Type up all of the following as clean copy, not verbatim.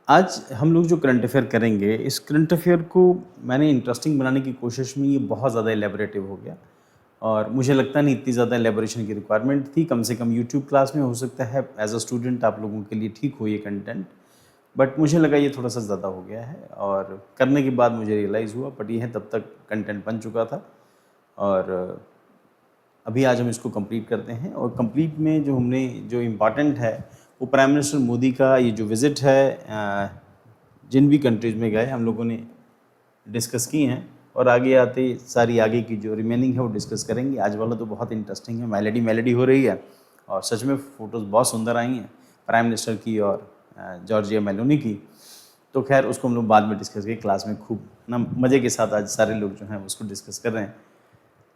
आज हम लोग जो करंट अफेयर करेंगे, इस करंट अफेयर को मैंने इंटरेस्टिंग बनाने की कोशिश में ये बहुत ज़्यादा एलेबोरेटिव हो गया और मुझे लगता नहीं इतनी ज़्यादा एलेबोरेशन की रिक्वायरमेंट थी। कम से कम यूट्यूब क्लास में हो सकता है एज अ स्टूडेंट आप लोगों के लिए ठीक हो ये कंटेंट, बट मुझे लगा ये थोड़ा सा ज़्यादा हो गया है और करने के बाद मुझे रियलाइज़ हुआ, बट ये है तब तक कंटेंट बन चुका था और अभी आज हम इसको कंप्लीट करते हैं। और कंप्लीट में जो इम्पॉर्टेंट है वो प्राइम मिनिस्टर मोदी का ये जो विज़िट है, जिन भी कंट्रीज़ में गए हम लोगों ने डिस्कस की हैं और आगे आते सारी आगे की जो रिमेनिंग है वो डिस्कस करेंगे। आज वाला तो बहुत इंटरेस्टिंग है, मेलेडी हो रही है और सच में फ़ोटोज़ बहुत सुंदर आई हैं प्राइम मिनिस्टर की और जॉर्जिया मेलोनी की। तो खैर उसको हम लोग बाद में डिस्कस करेंगे, क्लास में खूब ना मज़े के साथ आज सारे लोग जो हैं उसको डिस्कस कर रहे हैं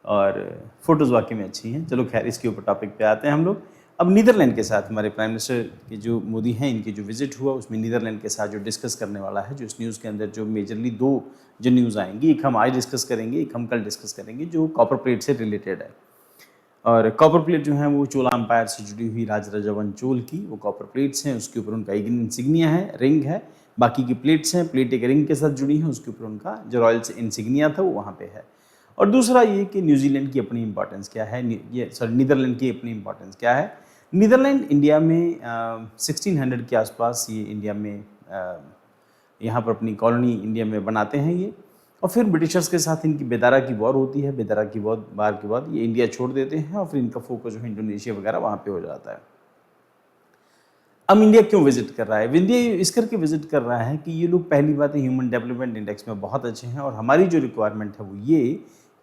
और फ़ोटोज़ वाकई में अच्छी हैं। चलो खैर इसके ऊपर टॉपिक पे आते हैं हम लोग। अब नीदरलैंड के साथ हमारे प्राइम मिनिस्टर के जो मोदी हैं, इनकी जो विज़िट हुआ उसमें नीदरलैंड के साथ जो डिस्कस करने वाला है, जो इस न्यूज़ के अंदर जो मेजरली दो जो न्यूज़ आएंगी, एक हम आज डिस्कस करेंगे, एक हम कल डिस्कस करेंगे, जो कॉपर प्लेट से रिलेटेड है। और कॉपर प्लेट जो है वो चोला एम्पायर से जुड़ी हुई राजराजा वन चोल की वो कॉपर प्लेट्स हैं, उसके ऊपर उनका इंसिग्निया है, रिंग है। बाकी की प्लेट्स हैं, प्लेट एक रिंग के साथ जुड़ी हैं, उसके ऊपर उनका जो रॉयल इंसिग्निया था वो वहाँ पे है। और दूसरा ये कि न्यूजीलैंड की अपनी इंपॉर्टेंस क्या है, नीदरलैंड की अपनी इंपॉर्टेंस क्या है। नीदरलैंड इंडिया में 1600 के आसपास ये इंडिया में यहाँ पर अपनी कॉलोनी इंडिया में बनाते हैं ये, और फिर ब्रिटिशर्स के साथ इनकी बेदारा की वॉर होती है। बेदारा की वार के बाद ये इंडिया छोड़ देते हैं और फिर इनका फोकस जो है इंडोनेशिया वगैरह वहाँ पे हो जाता है। अब इंडिया क्यों विजिट कर रहा है? इंडिया इस करके विजिट कर रहा है कि ये लोग पहली बात है ह्यूमन डेवलपमेंट इंडेक्स में बहुत अच्छे हैं और हमारी जो रिक्वायरमेंट है वो ये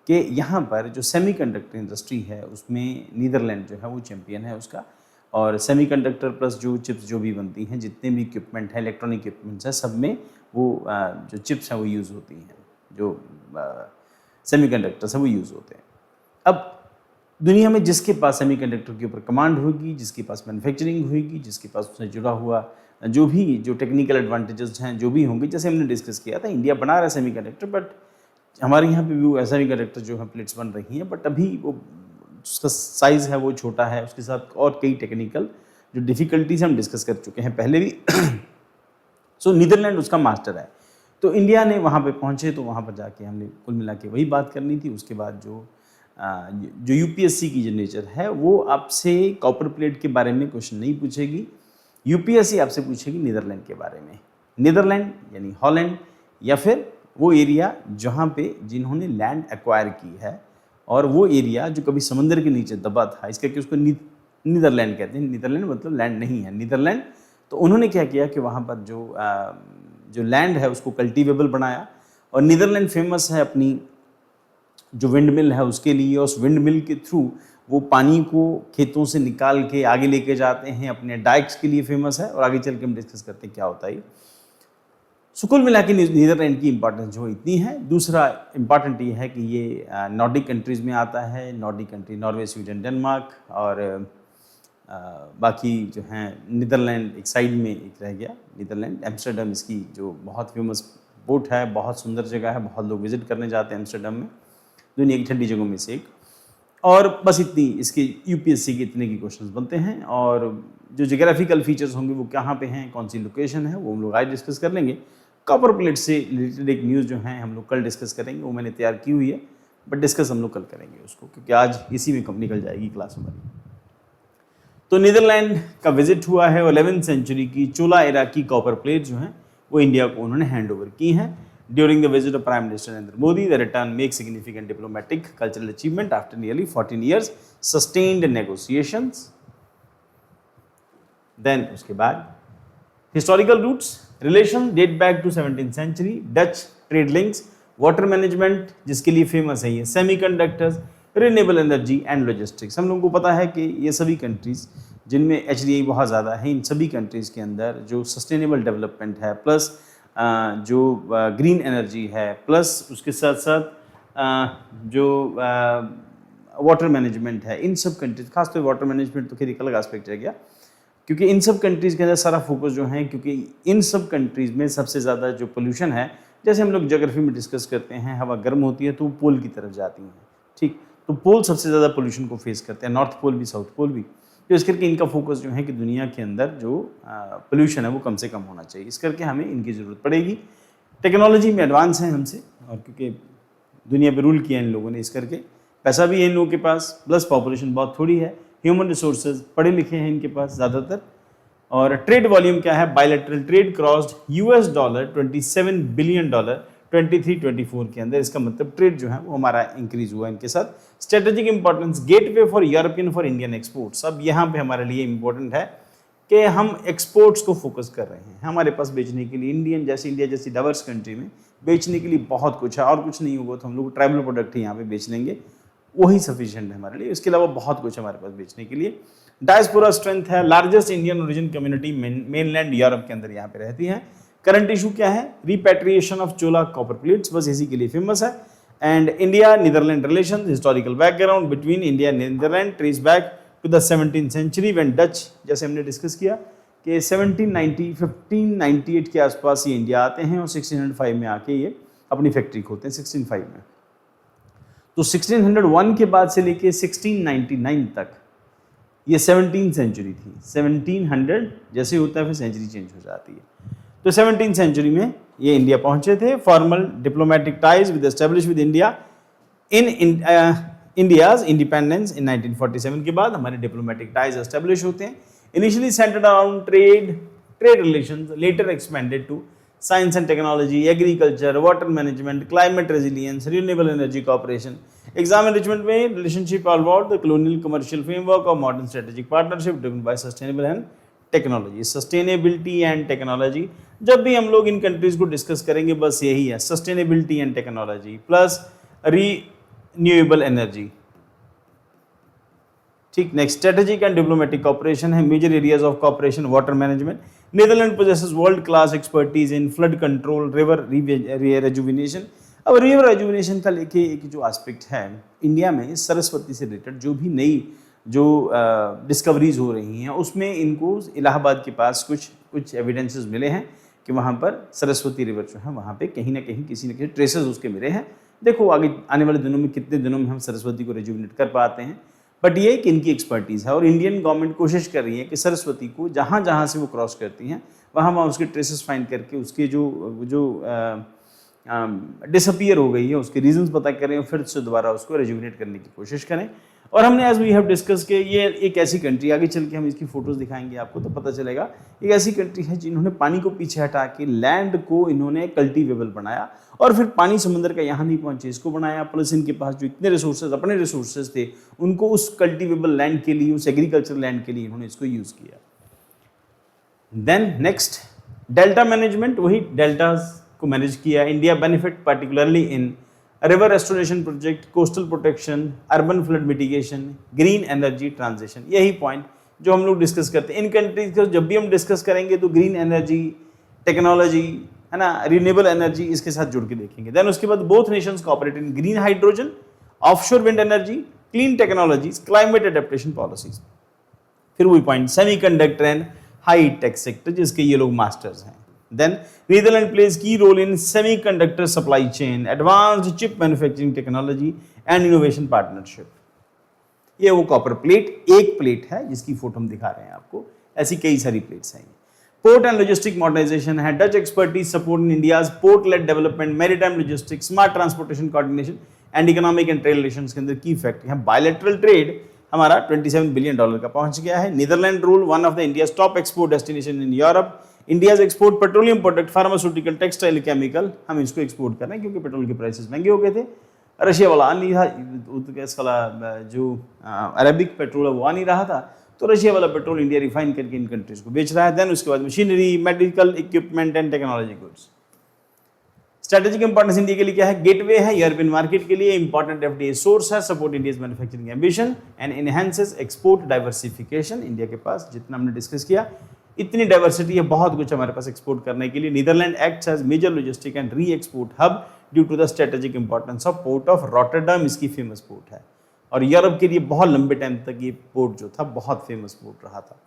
कि यहाँ पर जो सेमीकंडक्टर इंडस्ट्री है उसमें नीदरलैंड जो है वो चैम्पियन है उसका। और सेमीकंडक्टर प्लस जो चिप्स जो भी बनती हैं, जितने भी इक्विपमेंट है, इलेक्ट्रॉनिक इक्विपमेंट्स हैं, सब में वो जो चिप्स हैं वो यूज़ होती हैं, जो सेमीकंडक्टर्स हैं वो यूज़ होते हैं। अब दुनिया में जिसके पास सेमीकंडक्टर के ऊपर कमांड होगी, जिसके पास मैन्युफैक्चरिंग होगी, जिसके पास उससे जुड़ा हुआ जो टेक्निकल एडवांटेजेस हैं जो भी होंगे, जैसे हमने डिस्कस किया था, इंडिया बना रहा है सेमीकंडक्टर, बट हमारे यहाँ पे भी वो सेमीकंडक्टर जो है प्लेट्स बन रही हैं, बट अभी वो उसका साइज़ है वो छोटा है, उसके साथ और कई टेक्निकल जो डिफ़िकल्टीज हम डिस्कस कर चुके हैं पहले भी। सो नीदरलैंड उसका मास्टर है। तो इंडिया ने वहाँ पे पहुँचे तो वहाँ पर जाके हमने कुल मिला के वही बात करनी थी। उसके बाद जो यूपीएससी की जो नेचर है वो आपसे कॉपर प्लेट के बारे में क्वेश्चन नहीं पूछेगी, यूपीएससी आपसे पूछेगी नीदरलैंड के बारे में। नीदरलैंड यानी हॉलैंड, या फिर वो एरिया जहाँ पे जिन्होंने लैंड एक्वायर की है और वो एरिया जो कभी समंदर के नीचे दबा था, इस करके उसको नीदरलैंड कहते हैं। नीदरलैंड मतलब लैंड नहीं है, नीदरलैंड। तो उन्होंने क्या किया कि वहाँ पर जो लैंड है उसको कल्टीवेबल बनाया। और नीदरलैंड फेमस है अपनी जो विंड मिल है उसके लिए, और उस विंड मिल के थ्रू वो पानी को खेतों से निकाल के आगे लेके जाते हैं, अपने डाइक्स के लिए फेमस है। और आगे चल के हम डिस्कस करते हैं क्या होता है। सो कुल मिला के नीदरलैंड की इंपॉर्टेंस जो इतनी है। दूसरा इंपॉर्टेंट ये है कि ये नॉर्डिक कंट्रीज़ में आता है। Nordic country Norway, Sweden, Denmark, और बाकी जो हैं नीदरलैंड एक साइड में एक रह गया, नीदरलैंड। एम्स्टर्डम इसकी जो बहुत फेमस पोर्ट है, बहुत सुंदर जगह है, बहुत लोग विजिट करने जाते हैं एम्स्टर्डम में, दुनिया की ठंडी जगहों में से एक। और बस इतनी इसके यूपीएससी के इतने की क्वेश्चंस बनते हैं। और जो जोग्राफिकल फीचर्स होंगे वो कहाँ पे हैं, कौन सी लोकेशन है, वो हम लोग आज डिस्कस कर लेंगे। कॉपर प्लेट से रिलेटेड एक न्यूज़ जो है हम लोग कल डिस्कस करेंगे, वो मैंने तैयार की हुई है, बट डिस्कस हम लोग कल करेंगे उसको, क्योंकि आज इसी में कम निकल जाएगी क्लास हमारी। तो नीदरलैंड का विजिट हुआ है, 11वीं सेंचुरी की चोला एरा की कॉपर प्लेट जो हैं वो इंडिया को उन्होंने हैंड ओवर की हैं। During the visit of Prime Minister Narendra Modi, the return makes significant diplomatic cultural achievement after nearly 14 years sustained negotiations. Then उसके बाद historical roots, relation date back to 17th century, Dutch trade links, water management जिसके लिए famous है ये, semiconductors, renewable energy and logistics। हम लोगों को पता है कि ये सभी कंट्रीज़ जिनमें HDI बहुत ज़्यादा है, इन सभी कंट्रीज़ के अंदर जो सस्टेनेबल डेवलपमेंट है, प्लस जो ग्रीन एनर्जी है, प्लस उसके साथ साथ जो वाटर मैनेजमेंट है, इन सब कंट्रीज, खासतौर वाटर मैनेजमेंट तो खैर एक अलग एस्पेक्ट रह गया, क्योंकि इन सब कंट्रीज़ के अंदर सारा फोकस जो है, क्योंकि इन सब कंट्रीज़ में सबसे ज़्यादा जो पोल्यूशन है, जैसे हम लोग ज्योग्राफी में डिस्कस करते हैं, हवा गर्म होती है तो वो पोल की तरफ जाती हैं, ठीक। तो पोल सबसे ज़्यादा पोल्यूशन को फेस करते हैं, नॉर्थ पोल भी, साउथ पोल भी। जो इस करके इनका फोकस जो है कि दुनिया के अंदर जो पोल्यूशन है वो कम से कम होना चाहिए, इस करके हमें इनकी ज़रूरत पड़ेगी। टेक्नोलॉजी में एडवांस हैं हमसे, और क्योंकि दुनिया पे रूल किया इन लोगों ने, इस करके पैसा भी है इन लोगों के पास, प्लस पॉपुलेशन बहुत थोड़ी है, ह्यूमन रिसोर्सेज पढ़े लिखे हैं इनके पास ज़्यादातर। और ट्रेड वॉल्यूम क्या है, बायलैटरल ट्रेड क्रॉस्ड $27 27 बिलियन 23-24 के अंदर, इसका मतलब ट्रेड जो है वो हमारा इंक्रीज हुआ इनके साथ। Strategic importance, gateway for European for Indian exports. अब यहाँ पे हमारे लिए इंपॉर्टेंट है कि हम एक्सपोर्ट्स को फोकस कर रहे हैं, हमारे पास बेचने के लिए इंडिया जैसी डाइवर्स कंट्री में बेचने के लिए बहुत कुछ है, और कुछ नहीं होगा तो हम लोग ट्राइबल प्रोडक्ट ही यहाँ पे बेच लेंगे, वही सफिशिएंट है हमारे लिए, इसके अलावा बहुत कुछ हमारे पास बेचने के लिए। डायस्पोरा स्ट्रेंथ है, largest Indian origin community mainland Europe के अंदर यहाँ पे रहती है। करंट इशू क्या है, repatriation of Chola copper plates, बस इसी के लिए फेमस है। And India Netherlands relation, historical background between India and Netherlands trace back to the 17th century when Dutch, जैसे हमने डिस्कस किया कि 1598 के आसपास ये इंडिया आते हैं और 1605 में आके ये अपनी फैक्ट्री खोलते हैं 1605 में। तो 1601 के बाद से लेके 1699 तक ये 17th सेंचुरी थी। 1700 जैसे होता है फिर सेंचुरी चेंज हो जाती है, तो 17th सेंचुरी में ये इंडिया पहुंचे थे। Formal diplomatic ties with establish with India in India's independence in 1947 के बाद हमारे डिप्लोमेटिक टाइज एस्टेब्लिश होते हैं। Initially centred around trade relations, later expanded to science and technology, agriculture, water management, climate resilience, renewable energy corporation. Exam enrichment में relationship about the colonial commercial framework of modern strategic partnership driven by sustainable and technology. Sustainability and technology, जब भी हम लोग इन countries को discuss करेंगे बस यही है, sustainability and technology plus renewable energy. ठीक, next strategic and diplomatic corporation है। Major areas of corporation, water management, Netherland possesses world class expertise in flood control, river rejuvenation. अब रिवर रेजुविनेशन का लेके एक जो एस्पेक्ट है इंडिया में, सरस्वती से रिलेटेड जो भी नई जो डिस्कवरीज हो रही हैं उसमें इनको इलाहाबाद के पास कुछ एविडेंसेस मिले हैं कि वहाँ पर सरस्वती रिवर जो है वहाँ पे कहीं ना कहीं किसी न किसी ट्रेसेस उसके मिले हैं। देखो आगे आने वाले दिनों में कितने दिनों में हम सरस्वती को रेजुविनेट कर पाते हैं, बट ये कि इनकी एक्सपर्टीज़ है और इंडियन गवर्नमेंट कोशिश कर रही है कि सरस्वती को जहाँ जहाँ से वो क्रॉस करती हैं वहाँ वहाँ उसके ट्रेसेस फाइंड करके उसके जो डिसअपियर हो गई है उसके रीजंस पता करें और फिर से दोबारा उसको रेजुविनेट करने की कोशिश करें। और हमने एज वी हैव डिस्कस के ये एक ऐसी कंट्री, आगे चल के हम इसकी फोटोज दिखाएंगे आपको तो पता चलेगा, एक ऐसी कंट्री है जिन्होंने पानी को पीछे हटा के लैंड को इन्होंने कल्टीवेबल बनाया और फिर पानी समुद्र का यहाँ नहीं पहुँचे इसको बनाया, प्लस इनके पास जो इतने रिसोर्सेज अपने रिसोर्सेज थे उनको उस कल्टीवेबल लैंड के लिए, उस एग्रीकल्चर लैंड के लिए इन्होंने इसको यूज़ किया। देन नेक्स्ट डेल्टा मैनेजमेंट, वही डेल्टाज को मैनेज किया। इंडिया बेनिफिट पार्टिकुलरली इन river restoration project, coastal protection, urban flood mitigation, green energy transition. यही पॉइंट जो हम लोग डिस्कस करते हैं इन कंट्रीज को, जब भी हम डिस्कस करेंगे तो ग्रीन एनर्जी, टेक्नोलॉजी है ना, रिन्यूएबल एनर्जी इसके साथ जुड़ के देखेंगे। देन उसके बाद बोथ नेशंस कोऑपरेट इन green hydrogen, offshore wind energy, clean technologies, climate adaptation policies. फिर वही point semiconductor and high tech sector जिसके ये लोग मास्टर्स हैं। Then Netherlands plays key role in semiconductor supply chain, advanced chip manufacturing technology and innovation partnership. ये वो copper plate, एक plate है जिसकी फोटो हम दिखा रहे हैं आपको, ऐसी कई सारी प्लेट्स हैं। पोर्ट एंड लॉजिस्टिक मॉडर्नाइजेशन है, Dutch expertise support in India's port lead development, maritime logistics, smart transportation coordination and economic and trade relations के अंदर की फैक्टर है। बायलैटरल ट्रेड हमारा $27 बिलियन का पहुंच गया है। Netherlands role one of the India's top export destination in Europe. India's export petroleum product, pharmaceutical, textile, chemical, हम इसको एक्सपोर्ट कर रहे हैं क्योंकि पेट्रोल के प्राइसेस महंगे हो गए थे। रशिया वाला आ नहीं रहा, इसका जो अरेबिक पेट्रोल है वो आ नहीं रहा था, तो रशिया वाला पेट्रोल इंडिया रिफाइन करके इन कंट्रीज को बेच रहा है। देन उसके बाद machinery, medical equipment and technology goods. Strategic importance India के लिए क्या है, गेटवे है यूरोपियन मार्केट के लिए, इंपॉर्टेंट एफडीआई सोर्स है, support India's manufacturing ambition and enhances export diversification. India के पास जितना हमने डिस्कस किया इतनी डाइवर्सिटी है, बहुत कुछ हमारे पास एक्सपोर्ट करने के लिए। Netherlands acts as major logistic and re export hub due to the strategic importance of port of Rotterdam, इसकी फेमस पोर्ट है और यूरोप के लिए बहुत लंबे टाइम तक ये पोर्ट जो था बहुत फेमस पोर्ट रहा था।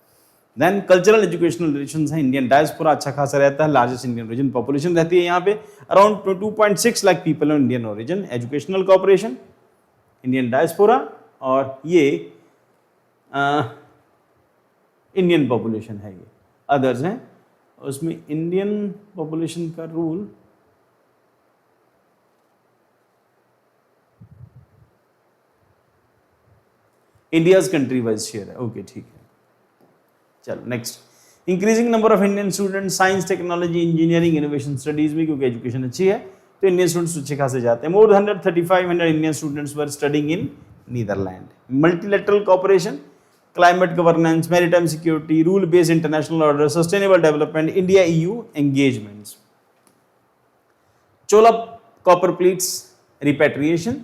देन कल्चरल एजुकेशनल रिलेशंस है, इंडियन डायस्पोरा अच्छा खासा रहता है, लार्जेस्ट इंडियन ओरिजिन पॉपुलेशन रहती है यहाँ पे, around 2.6 lakh people on Indian origin. Educational cooperation, Indian diaspora, और ये इंडियन पॉपुलेशन है ये, अदर्स हैं उसमें इंडियन पॉपुलेशन का rule India's country wise share है। ओके ठीक है, चलो next. Increasing number of Indian student science technology engineering innovation studies में, क्योंकि एजुकेशन अच्छी है तो इंडियन स्टूडेंट्स अच्छे खासे जाते हैं। More than 135 Indian students were studying in Netherlands. Multilateral cooperation, climate governance, maritime security, rule based international order, sustainable development, India EU engagements. Chola copper plates repatriation,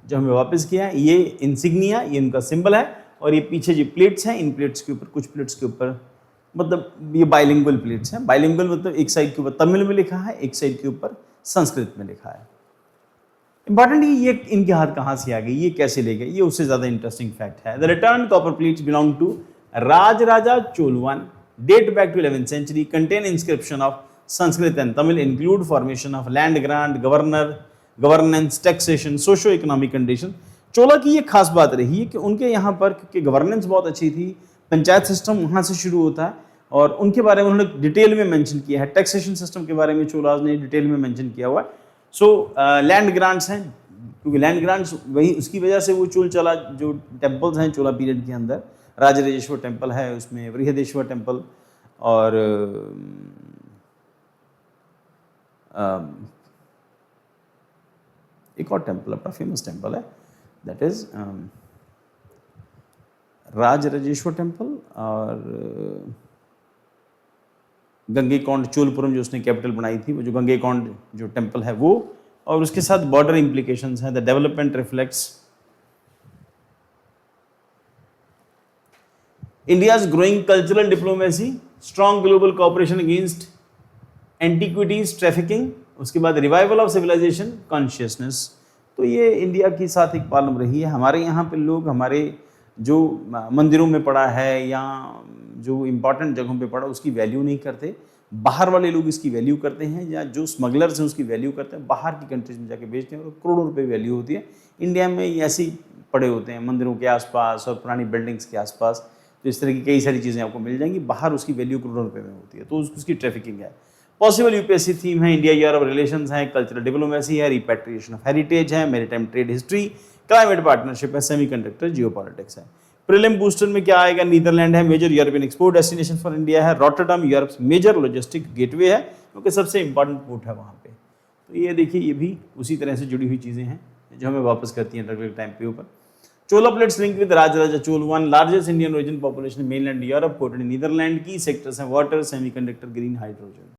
जो हमें वापस किया, ये इंसिग्निया, ये इनका सिंबल है, और ये पीछे जो प्लेट्स हैं, इन प्लेट्स के ऊपर, कुछ प्लेट्स के ऊपर, मतलब ये बाइलिंगुअल प्लेट्स हैं। बाइलिंगुअल मतलब एक साइड के ऊपर तमिल में लिखा है, एक साइड के ऊपर संस्कृत में लिखा है। इंपॉर्टेंट ये इनके हाथ कहाँ से आ गई, ये कैसे ले गए, ये उससे ज्यादा इंटरेस्टिंग फैक्ट है। The return copper plates belong to Rajaraja Chola one, date back to 11th century, contain inscription of Sanskrit and Tamil, include formation of land grant, governance, taxation, socio economic condition. Chola की ये खास बात रही है कि उनके यहाँ पर, क्योंकि गवर्नेंस बहुत अच्छी थी, पंचायत सिस्टम वहाँ से शुरू होता है, और उनके बारे में उन्होंने डिटेल में मेंशन किया है। टैक्सेशन सिस्टम के बारे में चोलाज ने डिटेल में मेंशन किया हुआ है। सो लैंड ग्रांट्स हैं, क्योंकि लैंड ग्रांट्स वही, उसकी वजह से वो चोल चला, जो टेम्पल्स हैं चोला पीरियड के अंदर, राजराजेश्वर टेम्पल है, उसमें बृहदेश्वर टेम्पल, और एक और टेम्पल, अपना फेमस टेम्पल है, दैट इज राजराजेश्वर टेम्पल, और गंगेकोंड चोलपुरम जो उसने कैपिटल बनाई थी, वो जो गंगेकोंड जो टेम्पल है वो, और उसके साथ बॉर्डर इंप्लीकेशंस हैं। The development reflects India's growing cultural diplomacy, strong global cooperation against antiquities trafficking, उसके बाद रिवाइवल ऑफ सिविलाइजेशन कॉन्शियसनेस। तो ये इंडिया की साथ एक प्रॉब्लम रही है। हमारे यहाँ पे लोग, हमारे जो मंदिरों में पड़ा है या जो इम्पॉर्टेंट जगहों पे पड़ा, उसकी वैल्यू नहीं करते। बाहर वाले लोग इसकी वैल्यू करते हैं, या जो स्मगलर्स हैं उसकी वैल्यूकरते हैं, बाहर की कंट्रीज में जाके बेचते हैं और करोड़ों रुपए वैल्यू होती है। इंडिया में ये ऐसे ही पड़े होते हैं मंदिरों के आसपास और पुरानी बिल्डिंग्स के आसपास, तो इस तरह की कई सारी चीज़ें आपको मिल जाएंगी, बाहर उसकी वैल्यू करोड़ों रुपए में होती है, तो उसकी ट्रैफिकिंग है। पॉसिबल यूपीएससी थीम है, इंडिया यूरोप रिलेशंस है, कल्चरल डिप्लोमेसी है, रिपैट्रिएशन ऑफ हेरिटेज है, maritime trade history, climate partnership है, सेमीकंडक्टर, जियोपॉलिटिक्स है। प्रीलिम बूस्टर में क्या आएगा, नीदरलैंड है, major European export destination for India है, Rotterdam Europe major logistic gateway है, क्योंकि सबसे इंपॉर्टेंट पोर्ट है वहाँ पे। तो ये देखिए, ये भी उसी तरह से जुड़ी हुई चीज़ें हैं जो हमें वापस करती हैं अलग-अलग टाइम पे ऊपर। Chola plates link with Rajaraja Chola one, largest Indian origin population mainland Europe, quoted Netherland की सेक्टर्स हैं वाटर, सेमीकंडक्टर, ग्रीन, हाइड्रोजन।